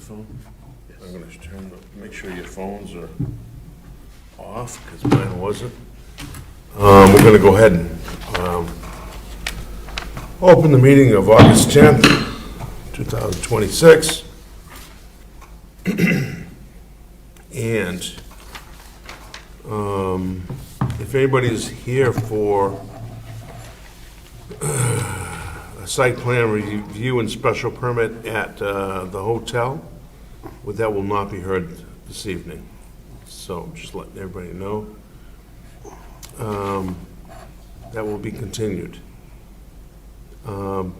phone? I'm going to make sure your phones are off, because mine wasn't. We're going to go ahead and open the meeting of August 10th, 2026. And if anybody's here for a site plan review and special permit at the hotel, that will not be heard this evening. So just letting everybody know. That will be continued. How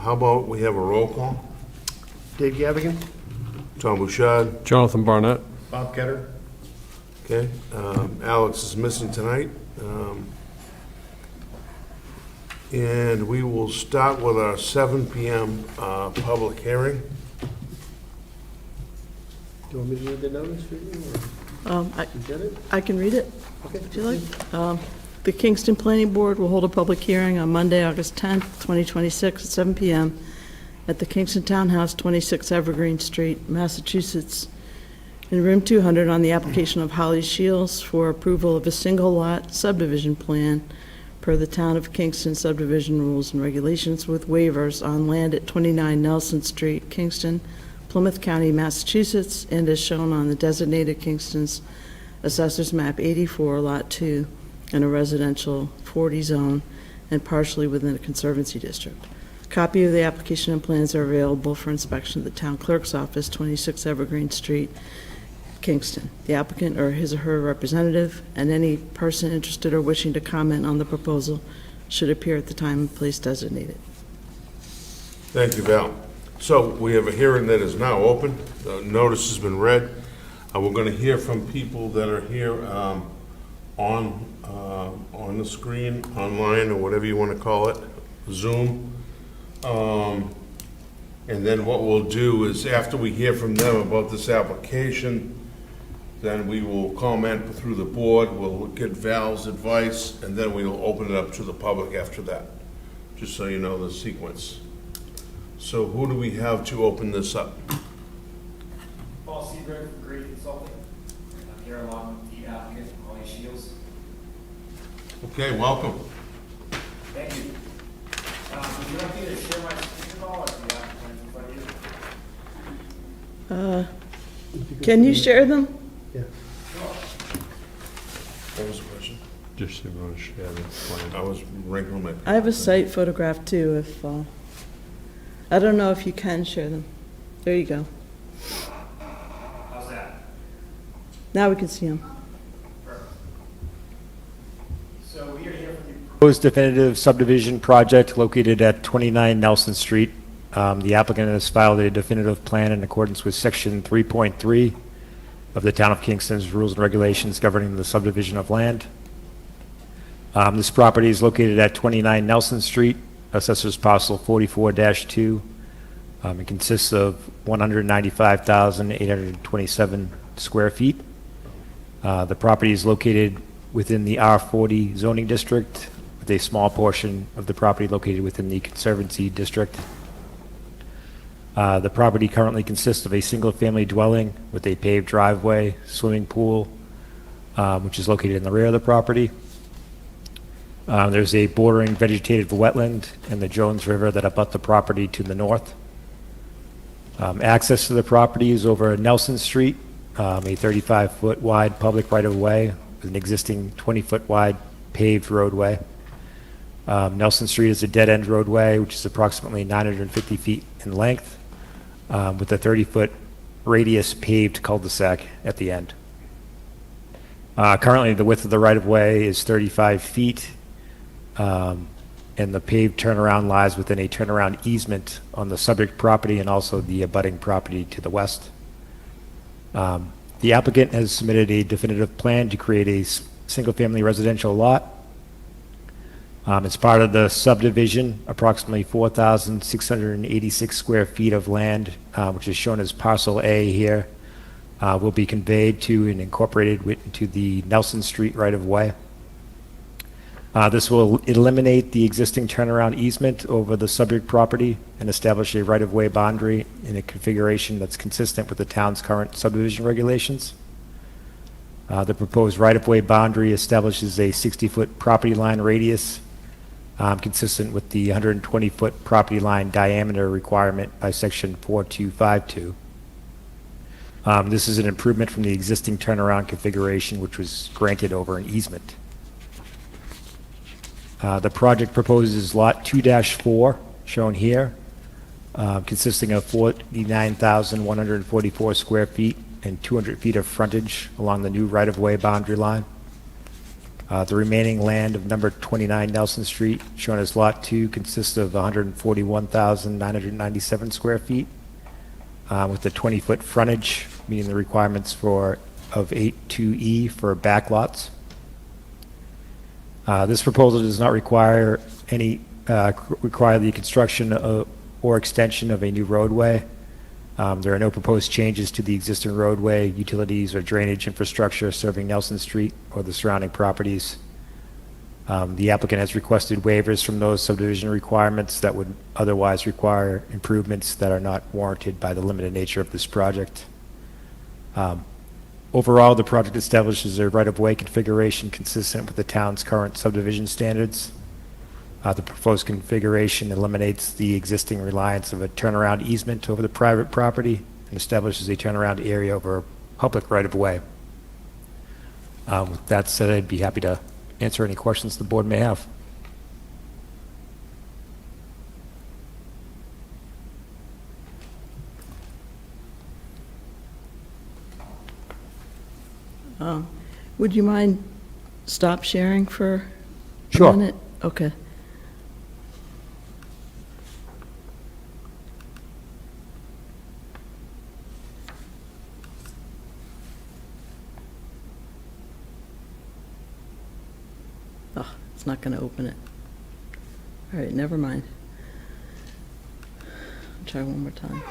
about we have a roll call? Dave Gavigan. Tom Bouchard. Jonathan Barnett. Bob Ketter. Okay. Alex is missing tonight. And we will start with our 7 p.m. Public hearing. Do you want me to read the notice for you? You get it? I can read it, Okay. if you like. The Kingston Planning Board will hold a public hearing on Monday, August 10th, 2026, at 7 p.m. at the Kingston Townhouse, 26 Evergreen Street, Massachusetts, in room 200 on the application of Holly Shields for approval of a single-lot subdivision plan per the Town of Kingston subdivision rules and regulations with waivers on land at 29 Nelson Street, Kingston, Plymouth County, Massachusetts, and as shown on the designated Kingston's Assessors Map 84, Lot 2, in a residential 40 zone and partially within a conservancy district. A copy of the application and plans are available for inspection at the Town Clerk's Office, 26 Evergreen Street, Kingston. The applicant or his or her representative and any person interested or wishing to comment on the proposal should appear at the time and place designated. Thank you, Val. So we have a hearing that is now open. The notice has been read. We're going to hear from people that are here on the screen, online, or whatever you want to call it, Zoom. And then what we'll do is, after we hear from them about this application, then we will comment through the board, we'll get Val's advice, and then we'll open it up to the public after that, just so you know the sequence. So who do we have to open this up? Paul Seaberg from Great Consulting. I'm here along with the applicant, Holly Shields. Okay, welcome. Thank you. Would you like me to share my screen at all, or do you have plans in front of you? Can you share them? Yeah. What was the question? Just so you want to share the plan. I was wrinkling my. I have a site photograph too, if, I don't know if you can share them. There you go. How's that? Now we can see them. Perfect. So we are here for the Proposed definitive subdivision project located at 29 Nelson Street. The applicant has filed a definitive plan in accordance with Section 3.3 of the Town of Kingston's Rules and Regulations governing the subdivision of land. This property is located at 29 Nelson Street, Assessors Parcel 44-2. It consists of 195,827 square feet. The property is located within the R40 zoning district, with a small portion of the property located within the Conservancy district. The property currently consists of a single-family dwelling with a paved driveway, swimming pool, which is located in the rear of the property. There's a bordering vegetative wetland and the Jones River that abut the property to the north. Access to the property is over Nelson Street, a 35-foot wide public right-of-way with an existing 20-foot wide paved roadway. Nelson Street is a dead-end roadway, which is approximately 950 feet in length, with a 30-foot radius paved cul-de-sac at the end. Currently, the width of the right-of-way is 35 feet, and the paved turnaround lies within a turnaround easement on the subject property and also the abutting property to the west. The applicant has submitted a definitive plan to create a single-family residential lot. As part of the subdivision, approximately 4,686 square feet of land, which is shown as Parcel A here, will be conveyed to and incorporated into the Nelson Street right-of-way. This will eliminate the existing turnaround easement over the subject property and establish a right-of-way boundary in a configuration that's consistent with the town's current subdivision regulations. The proposed right-of-way boundary establishes a 60-foot property line radius consistent with the 120-foot property line diameter requirement by section 4252. This is an improvement from the existing turnaround configuration, which was granted over an easement. The project proposes Lot 2-4, shown here, consisting of 49,144 square feet and 200 feet of frontage along the new right-of-way boundary line. The remaining land of number 29 Nelson Street, shown as Lot 2, consists of 141,997 square feet, with the 20-foot frontage, meeting the requirements of 8.2E for backlots. This proposal does not require the construction or extension of a new roadway. There are no proposed changes to the existing roadway, utilities, or drainage infrastructure serving Nelson Street or the surrounding properties. The applicant has requested waivers from those subdivision requirements that would otherwise require improvements that are not warranted by the limited nature of this project. Overall, the project establishes a right-of-way configuration consistent with the town's current subdivision standards. The proposed configuration eliminates the existing reliance of a turnaround easement over the private property and establishes a turnaround area over a public right-of-way. With that said, I'd be happy to answer any questions the board may have. Would you mind stop sharing for a Sure. minute? Okay. Oh, it's not going to open it. All right, never mind. I'll try one more time.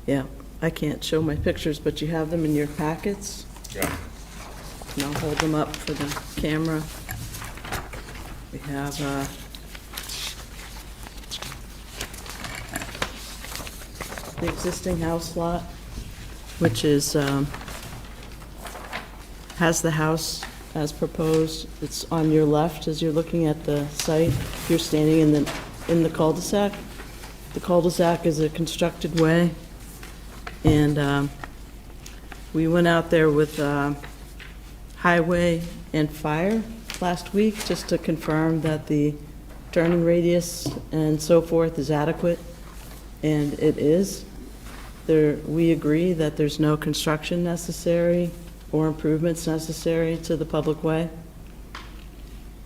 Yeah, I can't show my pictures, but you have them in your packets. Yeah. And I'll hold them up for the camera. We have the existing house lot, which is, has the house as proposed. It's on your left as you're looking at the site. You're standing in the cul-de-sac. The cul-de-sac is a constructed way. And we went out there with highway and fire last week just to confirm that the turning radius and so forth is adequate, and it is. We agree that there's no construction necessary or improvements necessary to the public way.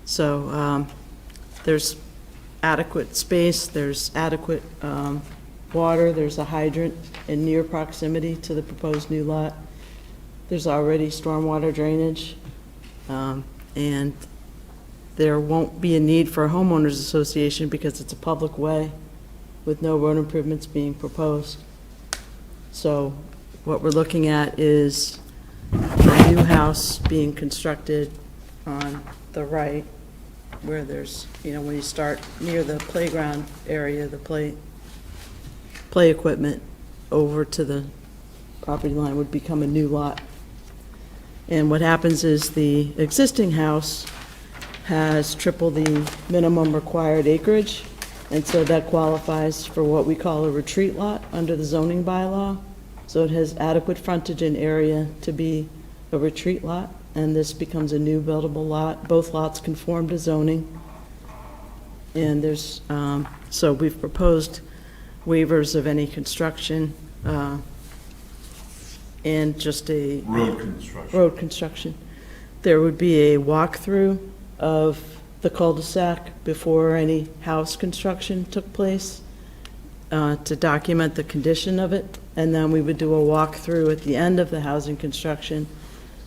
So there's adequate space, there's adequate water, there's a hydrant in near proximity to the proposed new lot. There's already stormwater drainage, and there won't be a need for a homeowners association because it's a public way with no road improvements being proposed. So what we're looking at is a new house being constructed on the right, where there's, when you start near the playground area, the play equipment over to the property line would become a new lot. And what happens is the existing house has triple the minimum required acreage, and so that qualifies for what we call a retreat lot under the zoning bylaw. So it has adequate frontage and area to be a retreat lot, and this becomes a new buildable lot. Both lots conform to zoning. And there's, so we've proposed waivers of any construction, and just a road construction. There would be a walkthrough of the cul-de-sac before any house construction took place, to document the condition of it, and then we would do a walkthrough at the end of the housing construction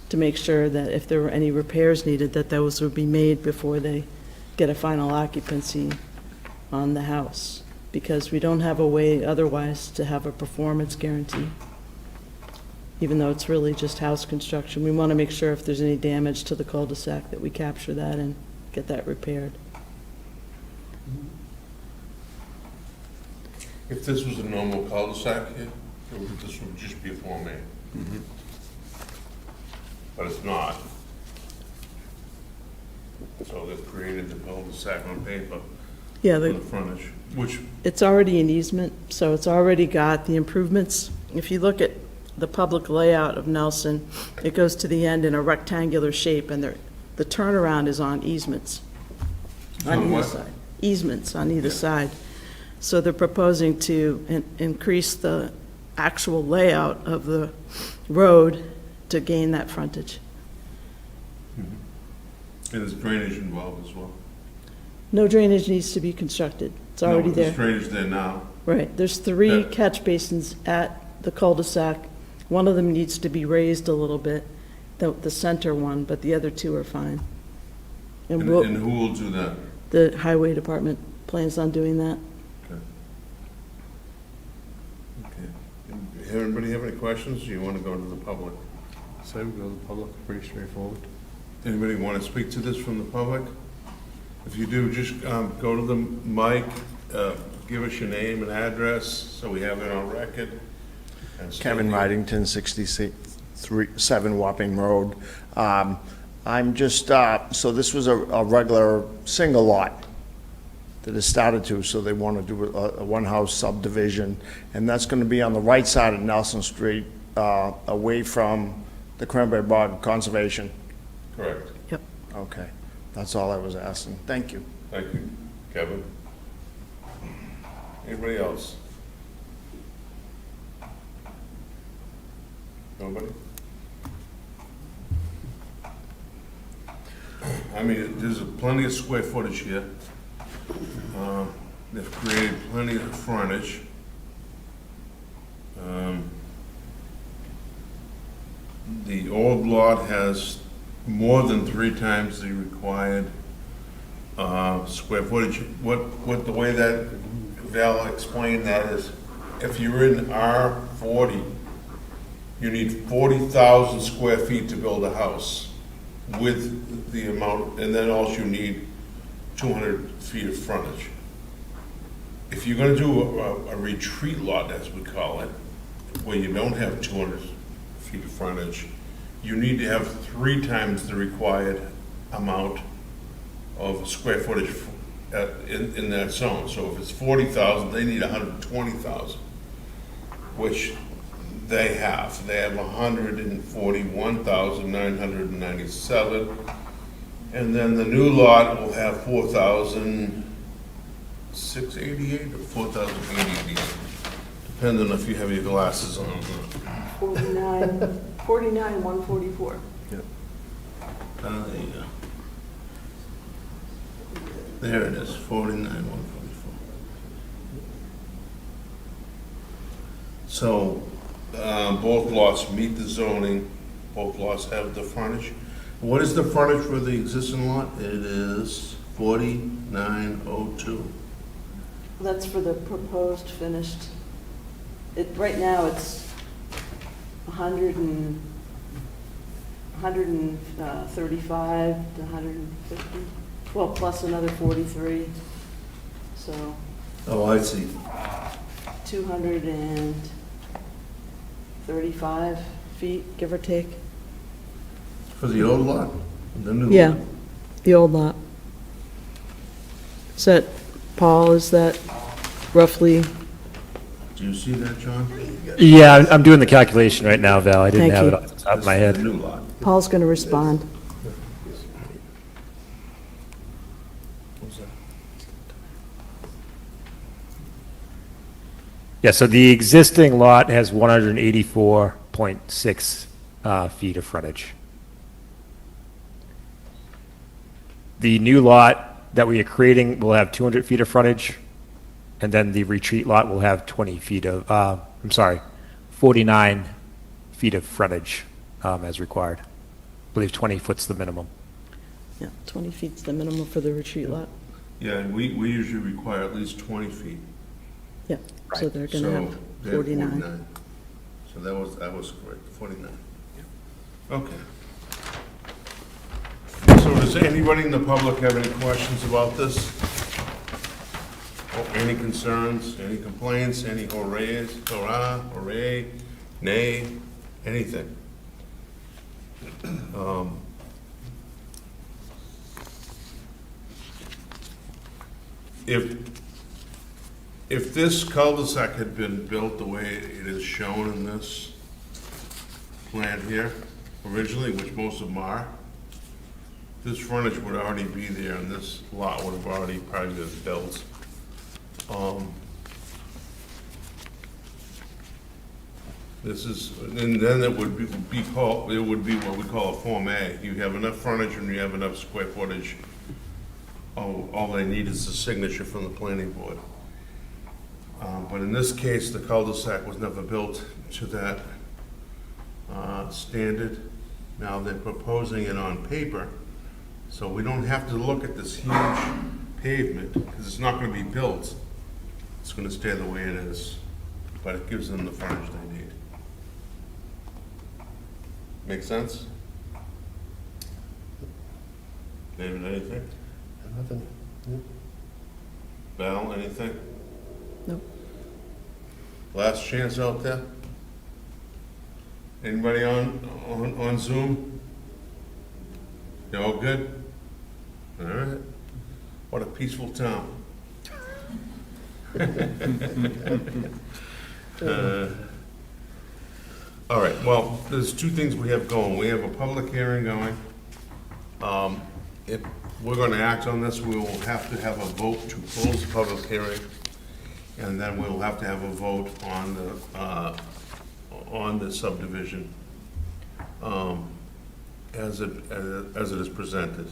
to make sure that if there were any repairs needed, that those would be made before they get a final occupancy on the house, because we don't have a way otherwise to have a performance guarantee. Even though it's really just house construction, we want to make sure if there's any damage to the cul-de-sac that we capture that and get that repaired. If this was a normal cul-de-sac here, this would just be a Form A. But it's not. So they've created the cul-de-sac on paper Yeah, for the frontage, which, it's already an easement, so it's already got the improvements. If you look at the public layout of Nelson, it goes to the end in a rectangular shape, and the turnaround is on easements. On On either what? side. Easements on either side. So they're proposing to increase the actual layout of the road to gain that frontage. and there's drainage involved as well. No drainage needs to be constructed. It's already No, there. there's drainage there now. Right, there's 3 Yeah. catch basins at the cul-de-sac. One of them needs to be raised a little bit, the center one, but the other 2 are fine. And And who will do that? the highway department plans on doing that. Okay. Anybody have any questions? Do you want to go to the public? Say we go to the public, pretty straightforward. Anybody want to speak to this from the public? If you do, just go to the mic, give us your name and address, so we have it on record. And state Kevin your- Ridington, 7 Wapping Road. I'm just, so this was a regular single lot that it started to, so they want to do a one-house subdivision, and that's going to be on the right side of Nelson Street, away from the Cranberry Bog Conservation. Correct. Yep. Okay, that's all I was asking. Thank you. Thank you, Kevin. Anybody else? Nobody? I mean, there's plenty of square footage here. They've created plenty of frontage. The old lot has more than 3 times the required square footage. What the way that Val explained that is, if you're in R40, you need 40,000 square feet to build a house with the amount, and then also you need 200 feet of frontage. If you're gonna do a retreat lot, as we call it, where you don't have 200 feet of frontage, you need to have 3 times the required amount of square footage in that zone. So if it's 40,000, they need 120,000, which they have. They have 141,997. And then the new lot will have 4,688 or 4,888, depending if you have your glasses on. 49, 144. There you go. There it is, 49,144. So, both lots meet the zoning, both lots have the frontage. What is the frontage for the existing lot? It is 4902. That's for the proposed finished. Right now, it's 135 to 150, well, plus another 43, so Oh, I see. 235 feet, give or take. For the old lot? The new lot? Yeah, the old lot. Is that, Paul, is that roughly? Do you see that, John? Yeah, I'm doing the calculation right now, Val. I didn't Thank have you. it off the top of my The head. new lot. Paul's going to respond. Yeah, so the existing lot has 184.6 feet of frontage. The new lot that we are creating will have 200 feet of frontage, and then the retreat lot will have 20 feet of, 49 feet of frontage as required. I believe 20 foot's the minimum. Yeah, 20 feet's the minimum for the retreat lot. Yeah, and we usually require at least 20 feet. Yeah, so they're gonna So have they had 49. So that was correct, 49. Okay. So does anybody in the public have any questions about this? Or any concerns, any complaints, any hoorays, hurrah, hooray, nay, anything? If this cul-de-sac had been built the way it is shown in this plan here originally, which most of them are, this frontage would already be there and this lot would have already probably been built. This is, and then it would be called, it would be what we call a Form A. You have enough frontage and you have enough square footage. All they need is a signature from the planning board. But in this case, the cul-de-sac was never built to that standard. Now they're proposing it on paper, so we don't have to look at this huge pavement, because it's not gonna be built. It's gonna stay the way it is, but it gives them the frontage they need. Make sense? David, anything? Nothing. Val, anything? Nope. Last chance out there? Anybody on Zoom? You all good? All right. What a peaceful town. All right, well, there's two things we have going. We have a public hearing going. If we're gonna act on this, we will have to have a vote to close the public hearing. And then we'll have to have a vote on the subdivision, as it is presented.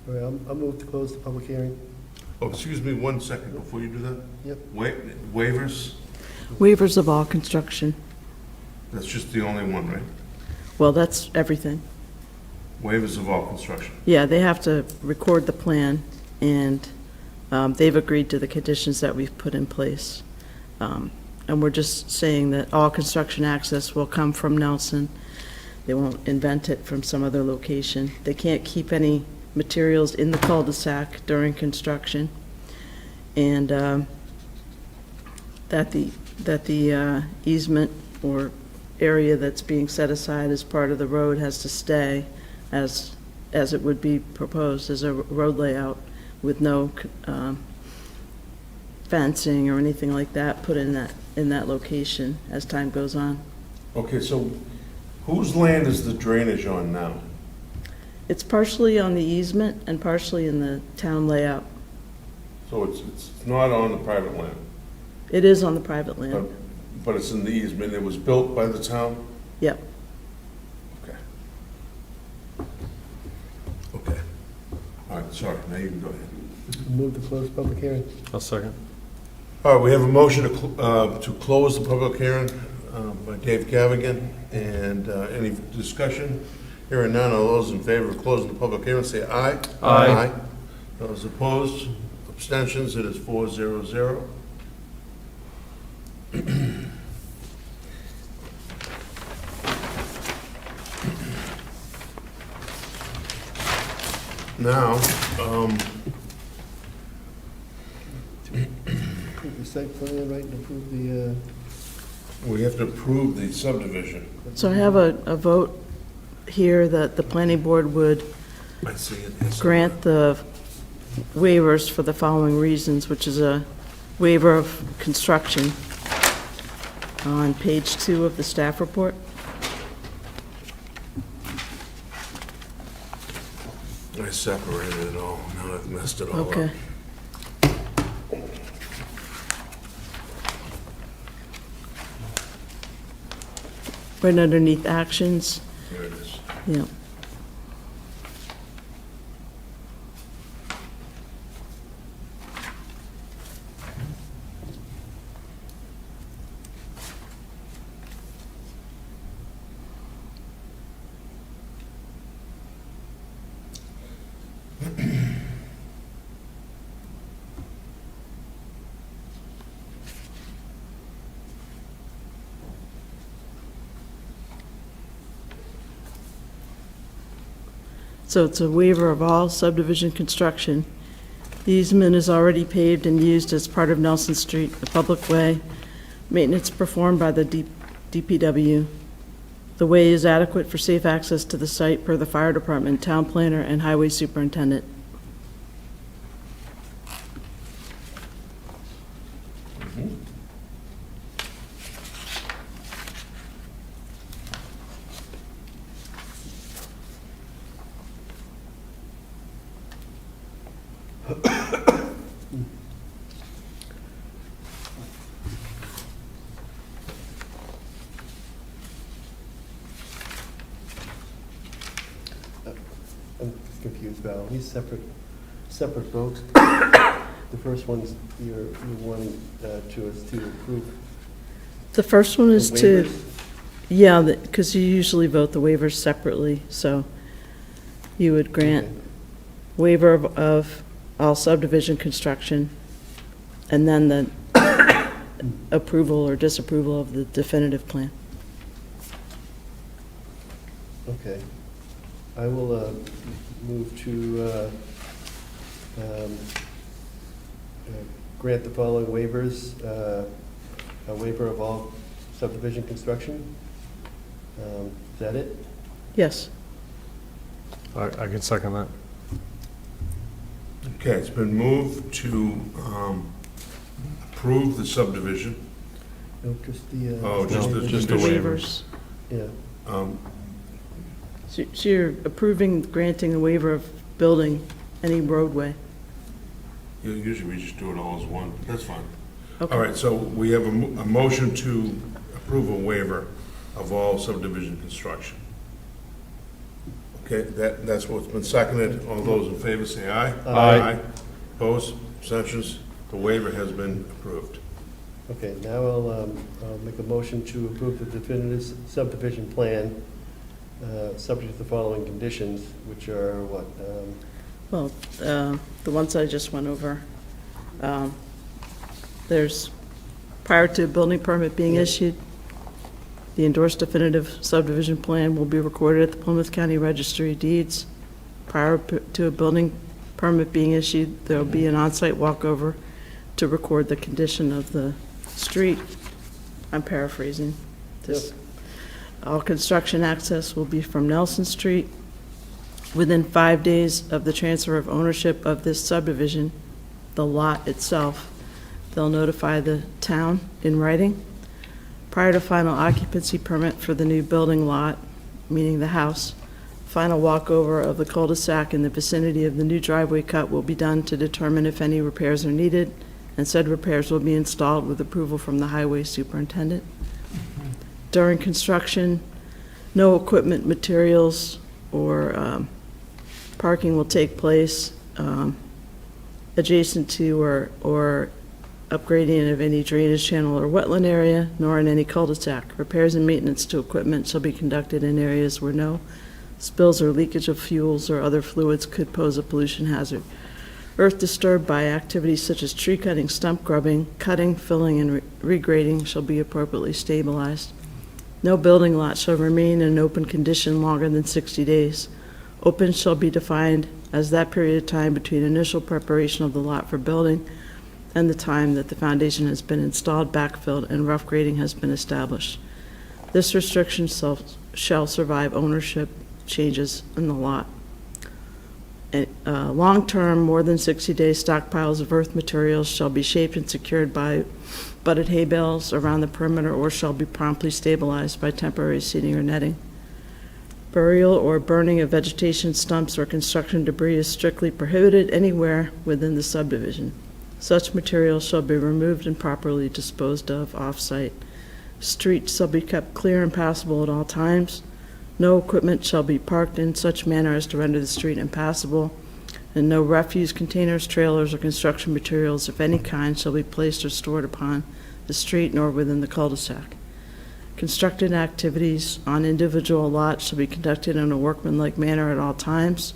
All right, I'll move to close the public hearing. Oh, excuse me, 1 second before you do that. Yep. Waivers, Waivers of all construction. that's just the only one, right? Well, that's everything. Waivers of all construction. Yeah, they have to record the plan, and they've agreed to the conditions that we've put in place. And we're just saying that all construction access will come from Nelson. They won't invent it from some other location. They can't keep any materials in the cul-de-sac during construction. And that the easement or area that's being set aside as part of the road has to stay as it would be proposed as a road layout, with no fencing or anything like that put in that location as time goes on. Okay, so whose land is the drainage on now? It's partially on the easement and partially in the town layout. So it's not on the private land, It is on the private land. but it's in the easement. It was built by the town? Yep. Okay. Okay. All right, sorry, now you can go ahead. Move to close the public hearing. I'll second. All right, we have a motion to close the public hearing by Dave Gavigan, and any discussion? Hearing none, all those in favor of closing the public hearing, say aye. Aye. Those opposed, abstentions, it is 4-0-0. Now, Approve the site plan, right, and approve the, we have to approve the subdivision. So I have a vote here that the planning board would I see it. Yes. grant the waivers for the following reasons, which is a waiver of construction on page 2 of the staff report. I separated it all, now I've messed it all up. Okay. Right underneath actions, Here it is. yeah. So it's a waiver of all subdivision construction. The easement is already paved and used as part of Nelson Street, a public way. Maintenance performed by the DPW. The way is adequate for safe access to the site per the fire department, town planner, and highway superintendent. I'm confused, Val. These separate votes. The first one's you're wanting to us to approve The first one the is to, waivers. yeah, because you usually vote the waivers separately, so you would grant Okay. waiver of all subdivision construction, and then the approval or disapproval of the definitive plan. Okay. I will move to grant the following waivers. A waiver of all subdivision construction. Is that it? Yes. I can second that. Okay, it's been moved to approve the subdivision. No, just the. Oh, just the- waivers. just the waivers. Yeah. Um, So you're approving, granting a waiver of building any roadway? Usually we just do it all as one, but that's fine. Okay. All right, so we have a motion to approve a waiver of all subdivision construction. Okay, that's what's been seconded. All those in favor say aye. Aye. Opposed, abstentions? The waiver has been approved. Okay, now I'll make a motion to approve the definitive subdivision plan, subject to the following conditions, which are what? Well, the ones I just went over, there's, prior to a building permit being Yeah. issued, the endorsed definitive subdivision plan will be recorded at the Plymouth County Registry of Deeds. Prior to a building permit being issued, there'll be an on-site walkover to record the condition of the street. I'm paraphrasing this. All construction access will be from Nelson Street. Within 5 days of the transfer of ownership of this subdivision, the lot itself, they'll notify the town in writing. Prior to final occupancy permit for the new building lot, meaning the house, final walkover of the cul-de-sac in the vicinity of the new driveway cut will be done to determine if any repairs are needed, and said repairs will be installed with approval from the highway superintendent. During construction, no equipment, materials, or parking will take place adjacent to or upgrading of any drainage channel or wetland area, nor in any cul-de-sac. Repairs and maintenance to equipment shall be conducted in areas where no spills or leakage of fuels or other fluids could pose a pollution hazard. Earth disturbed by activities such as tree cutting, stump grubbing, cutting, filling, and regrading shall be appropriately stabilized. No building lot shall remain in an open condition longer than 60 days. Open shall be defined as that period of time between initial preparation of the lot for building and the time that the foundation has been installed, backfilled, and rough grading has been established. This restriction shall survive ownership changes in the lot. Long-term, more than 60-day stockpiles of earth materials shall be shaped and secured by butted hay bales around the perimeter or shall be promptly stabilized by temporary seating or netting. Burial or burning of vegetation, stumps, or construction debris is strictly prohibited anywhere within the subdivision. Such materials shall be removed and properly disposed of off-site. Streets shall be kept clear and passable at all times. No equipment shall be parked in such manner as to render the street impassable, and no refuse containers, trailers, or construction materials of any kind shall be placed or stored upon the street nor within the cul-de-sac. Construction activities on individual lots shall be conducted in a workmanlike manner at all times.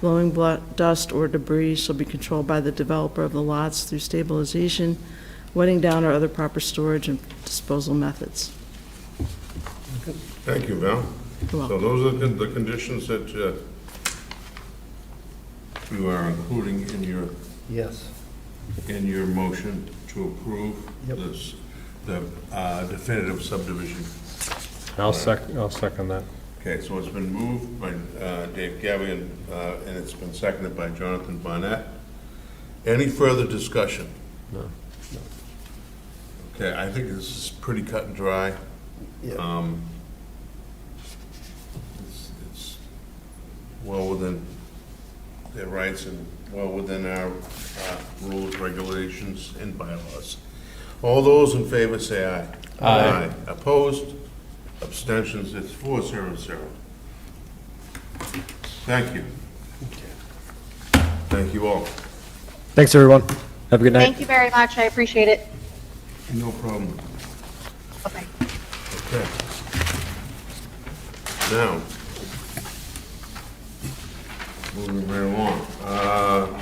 Blowing dust or debris shall be controlled by the developer of the lots through stabilization, wetting down, or other proper storage and disposal methods. Thank you, Val. You're So welcome. those are the conditions that you are including Yes. in your motion to approve Yep. this, the definitive subdivision. I'll second that. Okay, so it's been moved by Dave Gavian, and it's been seconded by Jonathan Barnett. Any further discussion? No. Okay, I think this is pretty cut and dry. Yeah. It's well within their rights and well within our rules, regulations, and bylaws. All those in favor say aye. Aye. Opposed? Abstentions? It's 4-0-0. Thank you. Thank you all. Thanks, everyone. Have a good night. Thank you very much. I appreciate it. No problem. Okay. Okay. Now, moving right along.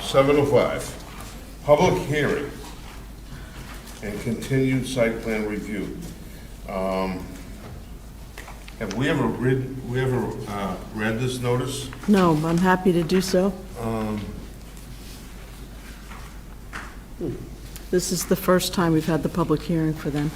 7:05, public hearing and continued site plan review. Have we ever read this notice? No, I'm happy to do so. This is the first time we've had the public hearing for them.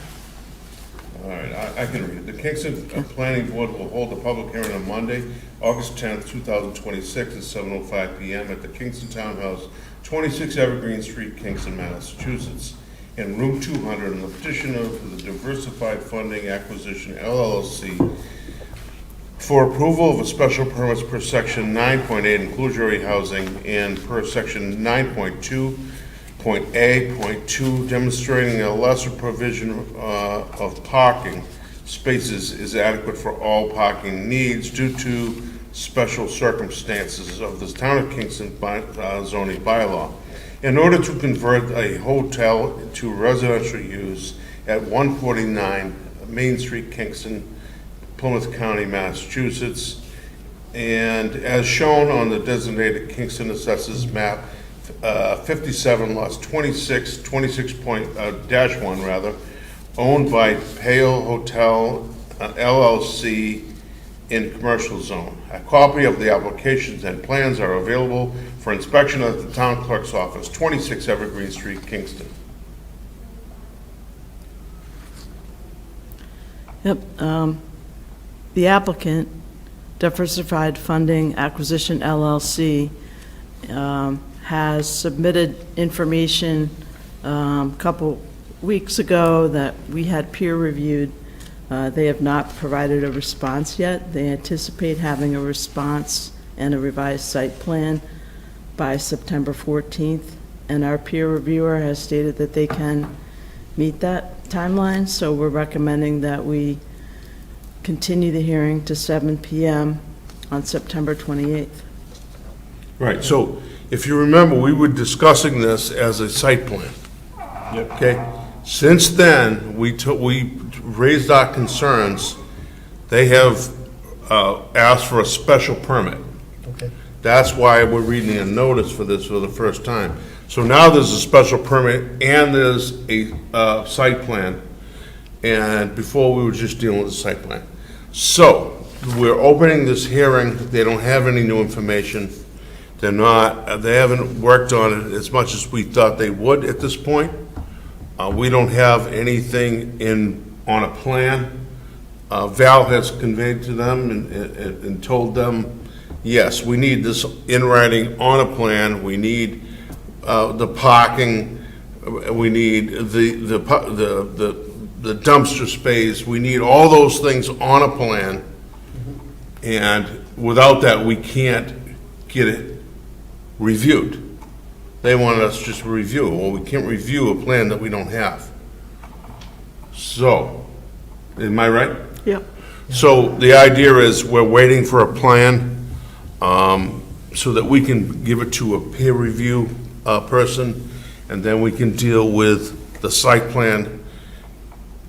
All right, I can read it. The Kingston Planning Board will hold a public hearing on Monday, August 10th, 2026, at 7:05 PM at the Kingston Townhouse, 26 Evergreen Street, Kingston, Massachusetts, in room 200, on the petition of the Diversified Funding Acquisition LLC for approval of a special permits per section 9.8 inclusionary housing and per section 9.2.A.2 demonstrating a lesser provision of parking spaces is adequate for all parking needs due to special circumstances of the Town of Kingston zoning bylaw. In order to convert a hotel to residential use at 149 Main Street, Kingston, Plymouth County, Massachusetts, and as shown on the designated Kingston Assessors Map 57 lots 26.1 rather, owned by Pale Hotel LLC in commercial zone. A copy of the applications and plans are available for inspection at the town clerk's office, 26 Evergreen Street, Kingston. Yep, the applicant, Diversified Funding Acquisition LLC, has submitted information a couple weeks ago that we had peer reviewed. They have not provided a response yet. They anticipate having a response and a revised site plan by September 14th, and our peer reviewer has stated that they can meet that timeline, so we're recommending that we continue the hearing to 7 PM on September 28th. Right, so if you remember, we were discussing this as a site plan. Okay? Since then, we raised our concerns. They have asked for a special permit. Okay. That's why we're reading a notice for this for the first time. So now there's a special permit and there's a site plan. And before, we were just dealing with the site plan. So, we're opening this hearing. They don't have any new information. They haven't worked on it as much as we thought they would at this point. We don't have anything on a plan. Val has conveyed to them and told them, yes, we need this in writing on a plan. We need the parking. We need the dumpster space. We need all those things on a plan. And without that, we can't get it reviewed. They wanted us just to review. Well, we can't review a plan that we don't have. So, am I right? Yep. So the idea is we're waiting for a plan so that we can give it to a peer review person, and then we can deal with the site plan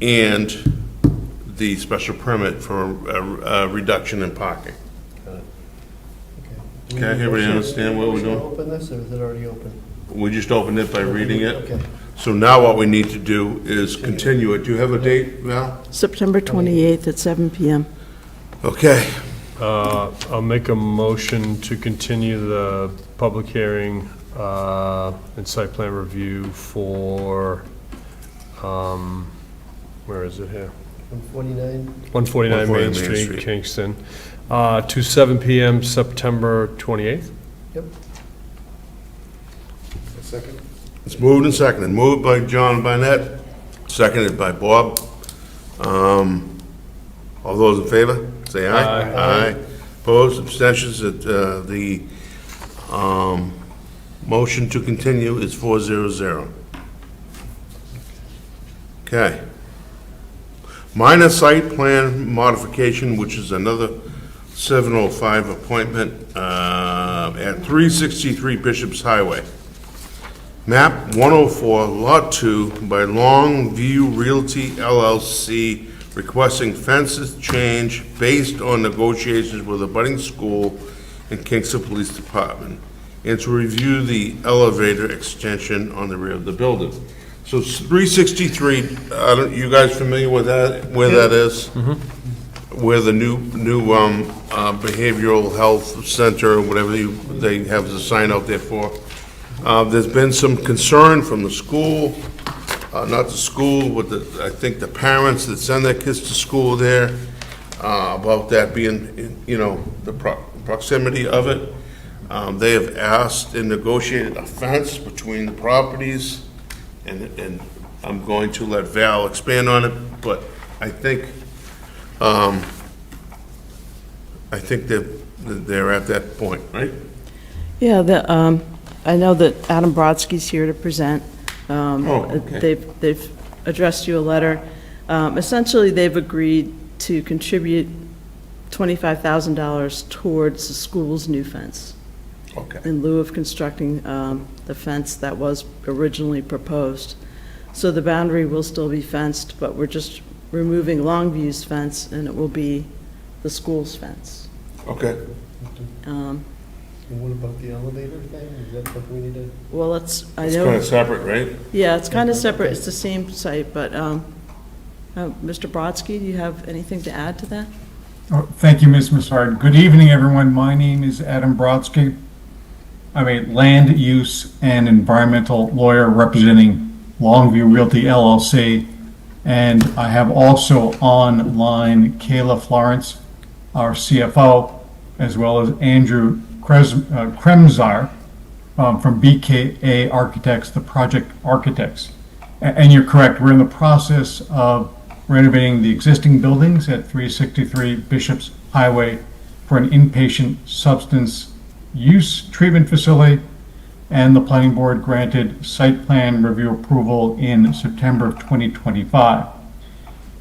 and the special permit for a reduction in parking. Okay. Okay, everybody understand what we're doing? Open this, or is it already open? We just opened it by reading it. Okay. So now what we need to do is continue it. Do you have a date, Val? September 28th at 7 PM. Okay. I'll make a motion to continue the public hearing and site plan review for, where is it here? 149? 149 Main Street, Kingston, to 7 PM, September 28th. Yep. A second? It's moved and seconded. Moved by John Barnett, seconded by Bob. All those in favor, say aye. Aye. Aye. Opposed, abstentions, the motion to continue is 400. Okay. Minor site plan modification, which is another 705 appointment at 363 Bishop's Highway. Map 104, Lot 2, by Longview Realty LLC, requesting fences change based on negotiations with a budding school and Kingston Police Department, and to review the elevator extension on the rear of the building. So it's 363, you guys familiar with that, where that is? Where the new behavioral health center, or whatever they have the sign out there for. There's been some concern from the school, not the school, but I think the parents that send their kids to school there, about that being, the proximity of it. They have asked and negotiated a fence between the properties, and I'm going to let Val expand on it, but I think that they're at that point, right? Yeah, I know that Adam Brodsky's here to present. Okay. They've addressed you a letter. Essentially, they've agreed to contribute $25,000 towards the school's new fence Okay. in lieu of constructing the fence that was originally proposed. So the boundary will still be fenced, but we're just removing Longview's fence, and it will be the school's fence. Okay. And what about the elevator thing? Is that something we need to? Well, I It's kind know, of separate, right? yeah, it's kind of separate, it's the same site, but Mr. Brodsky, do you have anything to add to that? Oh, thank you, Ms. Massard. Good evening, everyone. My name is Adam Brodsky. I'm a land use and environmental lawyer representing Longview Realty LLC. And I have also online Kayla Florence, our CFO, as well as Andrew Kremzar from BKA Architects, the project architects. And you're correct, we're in the process of renovating the existing buildings at 363 Bishop's Highway for an inpatient substance use treatment facility, and the planning board granted site plan review approval in September of 2025.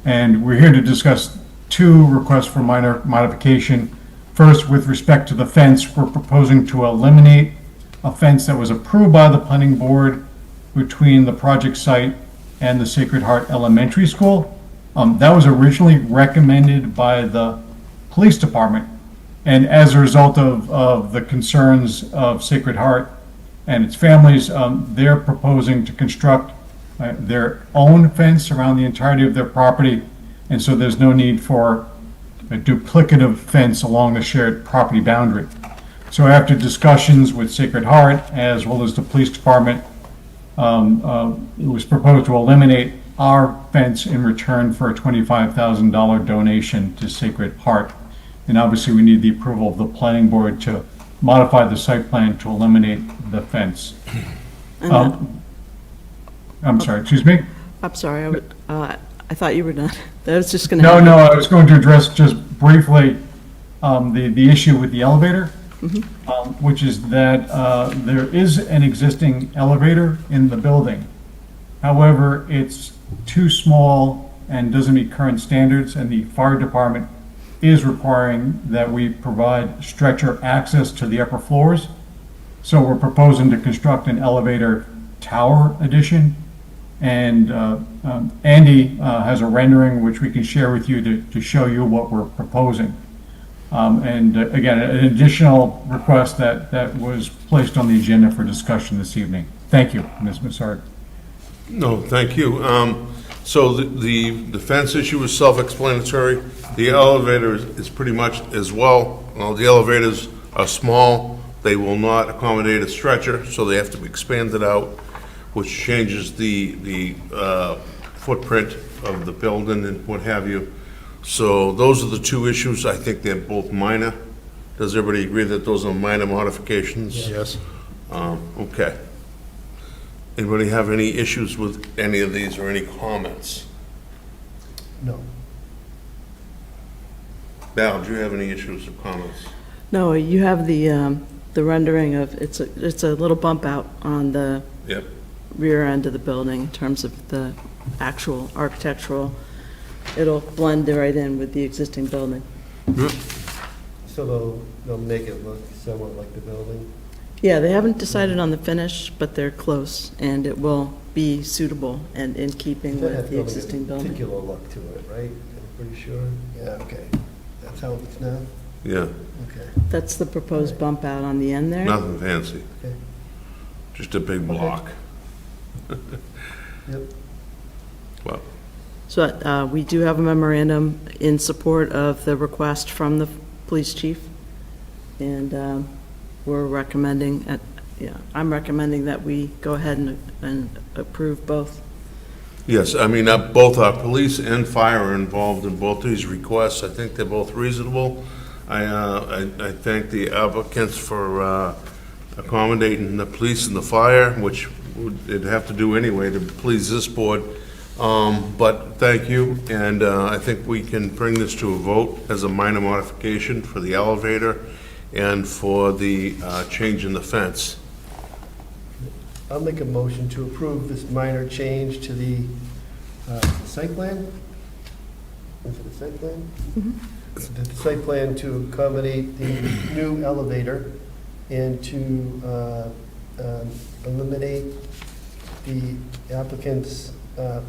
And we're here to discuss two requests for minor modification. First, with respect to the fence, we're proposing to eliminate a fence that was approved by the planning board between the project site and the Sacred Heart Elementary School. That was originally recommended by the police department. And as a result of the concerns of Sacred Heart and its families, they're proposing to construct their own fence around the entirety of their property. And so there's no need for a duplicative fence along the shared property boundary. So after discussions with Sacred Heart, as well as the police department, it was proposed to eliminate our fence in return for a $25,000 donation to Sacred Heart. And obviously, we need the approval of the planning board to modify the site plan to eliminate the fence. I'm sorry, excuse me? I'm sorry, I thought you were done. That was just going to. No, I was going to address just briefly the issue with the elevator, which is that there is an existing elevator in the building. However, it's too small and doesn't meet current standards, and the fire department is requiring that we provide stretcher access to the upper floors. So we're proposing to construct an elevator tower addition. And Andy has a rendering which we can share with you to show you what we're proposing. And again, an additional request that was placed on the agenda for discussion this evening. Thank you, Ms. Massard. No, thank you. So the fence issue is self-explanatory. The elevator is pretty much as well. Well, the elevators are small. They will not accommodate a stretcher, so they have to be expanded out, which changes the footprint of the building and what have you. So those are the two issues. I think they're both minor. Does everybody agree that those are minor modifications? Yes. Okay. Anybody have any issues with any of these or any comments? No. Val, do you have any issues or comments? No, you have the rendering of, it's a little bump out on the Yep. rear end of the building in terms of the actual architectural. It'll blend right in with the existing building. So they'll make it look somewhat like the building? Yeah, they haven't decided on the finish, but they're close, and it will be suitable and in keeping That with the building existing has a building. particular look to it, right? I'm pretty sure. Yeah, okay. That's how it looks now? Yeah, Okay. That's the proposed bump out on the end there. nothing fancy, Okay. just a big block. Yep. Well, So we do have a memorandum in support of the request from the police chief, and we're recommending, I'm recommending that we go ahead and approve both. yes, I mean, both our police and fire are involved in both these requests. I think they're both reasonable. I thank the applicants for accommodating the police and the fire, which they'd have to do anyway to please this board. But thank you, and I think we can bring this to a vote as a minor modification for the elevator and for the change in the fence. I'll make a motion to approve this minor change to the site plan? Is it a site plan? The site plan to accommodate the new elevator and to eliminate the applicant's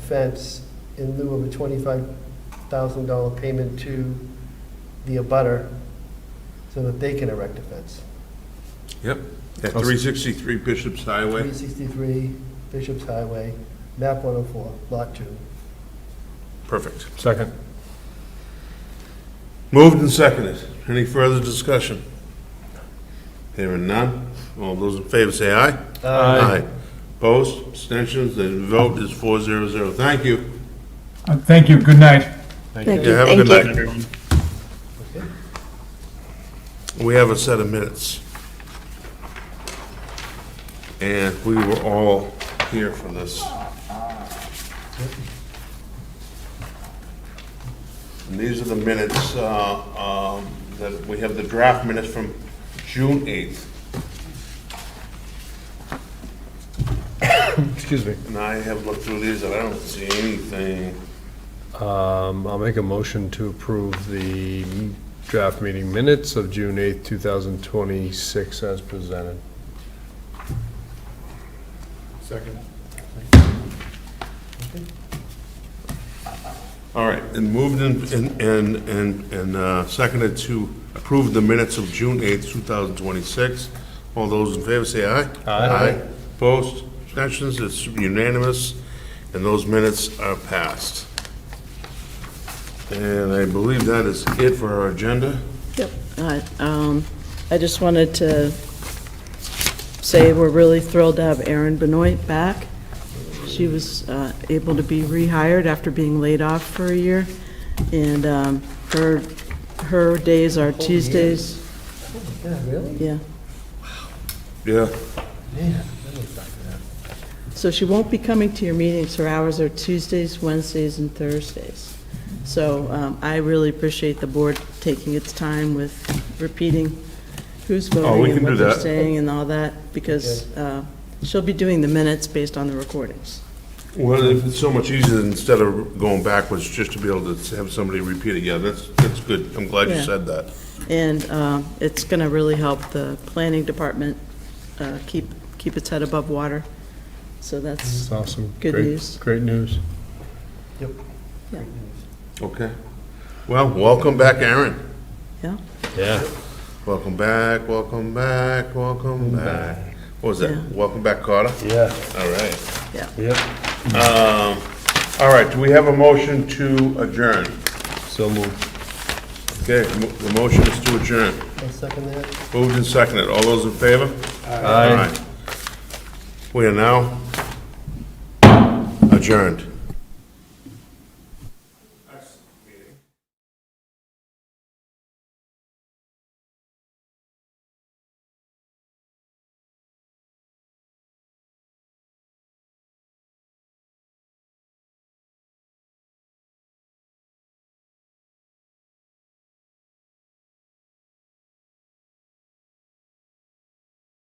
fence in lieu of a $25,000 payment to the abutter so that they can erect a fence. Yep. At 363 Bishop's Highway. 363 Bishop's Highway, map 104, lot 2. Perfect. Second. Moved and seconded. Any further discussion? Hearing none. All those in favor say aye. Aye. Opposed? Abstentions? The vote is 400. Thank you. Thank you, good night. Thank Yeah, you. have a good Thank night. We have a set of minutes. And we were all here for this. And these are the minutes, that we have the draft minutes from June 8th. Excuse me. And I have looked through these and I don't see anything. I'll make a motion to approve the draft meeting minutes of June 8th, 2026 as presented. Second. All right, and moved and seconded to approve the minutes of June 8th, 2026. All those in favor say aye. Aye. Opposed, abstentions, it's unanimous, and those minutes are passed. And I believe that is it for our agenda. Yep. I just wanted to say we're really thrilled to have Erin Benoit back. She was able to be rehired after being laid off for a year, and her days are Tuesdays. Oh my God, really? Yeah. Yeah, Man, that was back to that. So she won't be coming to your meetings. Her hours are Tuesdays, Wednesdays, and Thursdays. So I really appreciate the board taking its time with repeating who's we voting can and do what they're that. saying and all that, because she'll be doing the minutes based on the recordings. well, it's so much easier than instead of going backwards, just to be able to have somebody repeat it. Yeah, that's good. I'm glad you Yeah. said that. And it's going to really help the planning department keep its head above water. So that's, That's awesome. Good Great- news. Great news. Yep. Yeah. Great news. Okay. Well, welcome back, Aaron. yeah. Yeah. Welcome back, welcome back, welcome back. What was that? Yeah. Welcome back, Carter? Yeah. All right. Yep. All right, do we have a motion to adjourn? So moved. Okay, the motion is to adjourn. I'll second that. Moved and seconded. All those in favor? Aye. We are now adjourned.